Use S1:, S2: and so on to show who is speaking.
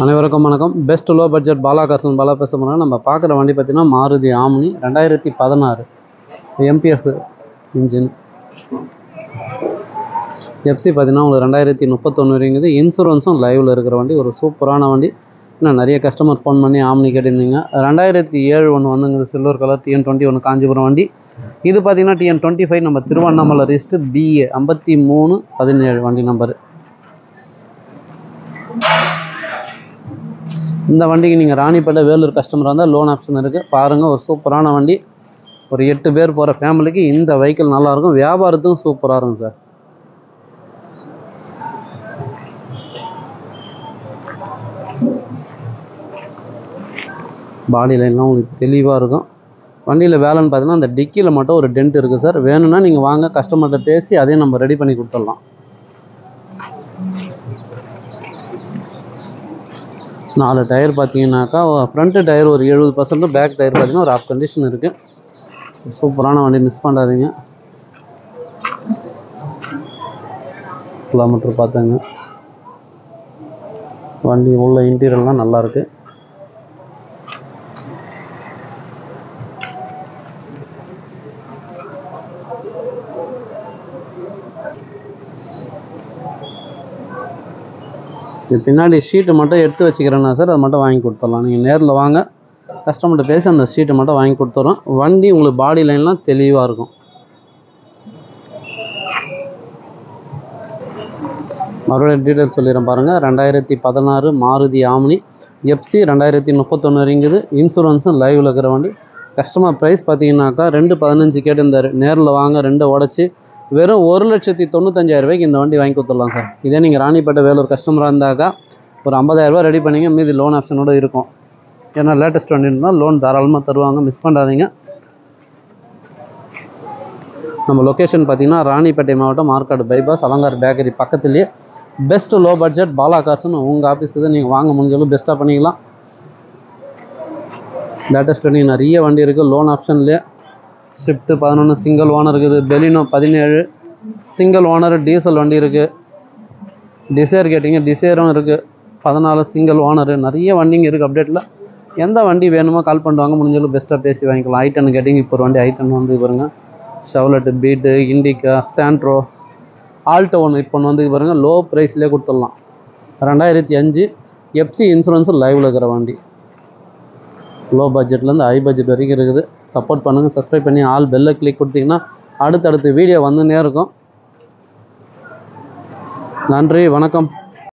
S1: அனைவருக்கும் வணக்கம். Best low budget Bala பேச போனால் நம்ம பார்க்குற வண்டி பார்த்தீங்கன்னா Maruti omni 2016 MPF engine. FC பார்த்தீங்கன்னா உங்களுக்கு 2031 வரைங்குது. இன்சூரன்ஸும் லைவில் இருக்கிற வண்டி. ஒரு சூப்பரான வண்டி. இன்னும் நிறைய கஸ்டமர் ஃபோன் பண்ணி ஆம்னி கேட்டிருந்தீங்க. 2007 ஒன்று வந்துங்குது, சில்வர் கலர் TN21 காஞ்சிபுரம் வண்டி. இது பார்த்தீங்கன்னா TN25 நம்ம திருவண்ணாமலை ரிஸ்ட்டு BA 5317 வண்டி நம்பர். இந்த வண்டிக்கு நீங்கள் ராணிப்பேட்டை வேலூர் கஸ்டமராக இருந்தால் லோன் ஆப்ஷன் இருக்குது. பாருங்கள், ஒரு சூப்பரான வண்டி. ஒரு 8 பேர் போகிற ஃபேமிலிக்கு இந்த வெஹிக்கிள் நல்லாயிருக்கும். வியாபாரத்துக்கும் சூப்பராக இருக்கும் சார். பாடி லைன்லாம் உங்களுக்கு தெளிவாக இருக்கும். வண்டியில் வேலைன்னு பார்த்தீங்கன்னா அந்த டிக்கியில் மட்டும் ஒரு டென்ட் இருக்குது சார். வேணும்னா நீங்கள் வாங்க, கஸ்டமர்கிட்ட பேசி அதையும் நம்ம ரெடி பண்ணி கொடுத்துடலாம். 4 டயர் பார்த்தீங்கன்னாக்கா ஃப்ரண்ட்டு டயர் ஒரு 70%, பேக் டயர் பார்த்தீங்கன்னா ஒரு ஆஃப் கண்டிஷன் இருக்குது. சூப்பரான வண்டி, மிஸ் பண்ணாதீங்க. கிலோமீட்டர் பார்த்துங்க. வண்டி உள்ள இன்டீரியர்லாம் நல்லாயிருக்கு. இது பின்னாடி ஷீட்டு மட்டும் எடுத்து வச்சுக்கிறேன்னா சார், அது மட்டும் வாங்கி கொடுத்துடலாம். நீங்கள் நேரில் வாங்க, கஸ்டமர்கிட்ட பேசி அந்த ஷீட்டை மட்டும் வாங்கி கொடுத்துட்றோம். வண்டி உங்களுக்கு பாடி லைன்லாம் தெளிவாக இருக்கும். மறுபடியும் டீட்டெயில்ஸ் சொல்லிடுறேன் பாருங்கள். 2016 மாருதி ஆம்னி எஃப்சி 2031 வரைங்குது. இன்சூரன்ஸும் லைவில் இருக்கிற வண்டி. கஸ்டமர் ப்ரைஸ் பார்த்தீங்கன்னாக்கா 215 கேட்டிருந்தார். நேரில் வாங்க, 2 உடச்சி வெறும் 1,95,000 ரூபாய்க்கு இந்த வண்டி வாங்கி கொடுத்துடலாம் சார். இதே நீங்கள் ராணிப்பேட்டை வேலூர் கஸ்டமராக இருந்தாக்கா ஒரு 50,000 ரூபா ரெடி பண்ணிங்க, மீதி லோன் ஆப்ஷனோடு இருக்கும். ஏன்னா லேட்டஸ்ட் வண்டி இருந்தால் லோன் தாராளமாக தருவாங்க, மிஸ் பண்ணாதீங்க. நம்ம லொக்கேஷன் பார்த்தீங்கன்னா ராணிப்பேட்டை மாவட்டம், ஆற்காடு பைபாஸ், அலங்கார் பேக்கரி பக்கத்துலேயே பெஸ்ட் லோ பட்ஜெட் பாலா கார்ஸ்னு உங்கள் ஆஃபீஸ்க்கு தான் நீங்கள் வாங்க முடிஞ்சாலும் பெஸ்ட்டாக பண்ணிக்கலாம். லேட்டஸ்ட் வண்டி நிறைய வண்டி இருக்குது லோன் ஆப்ஷன்லேயே. ஸ்விஃப்ட் 11 சிங்கிள் ஓனர் இருக்குது. பெலினோ 17 சிங்கிள் ஓனர் டீசல் வண்டி இருக்குது. டிசைர் கேட்டிங்க, டிசைரும் இருக்குது. 14 சிங்கிள் ஓனர். நிறைய வண்டிங்க இருக்குது அப்டேட்டில். எந்த வண்டி வேணுமோ கால் பண்ணுவாங்க, முடிஞ்சாலும் பெஸ்ட்டாக பேசி வாங்கிக்கலாம். ஐட்டன் கேட்டிங்க, இப்போ ஒரு வண்டி ஐட்டன் வந்து பாருங்கள். ஷெவ்லெட்டு, பீட்டு, இண்டிகா, சாண்ட்ரோ, ஆல்டோ ஒன்று இப்போ வந்து பாருங்கள். லோ ப்ரைஸ்லேயே கொடுத்துடலாம். 2005 எஃப்சி இன்சூரன்ஸும் லைவில் இருக்கிற வண்டி. லோ பட்ஜெட்லேருந்து ஹை பட்ஜெட் வரைக்கும் இருக்குது. சப்போர்ட் பண்ணுங்கள், சப்ஸ்கிரைப் பண்ணி ஆல் பெல்லை கிளிக் கொடுத்தீங்கன்னா அடுத்தடுத்து வீடியோ வந்துன்னே இருக்கும். நன்றி, வணக்கம்.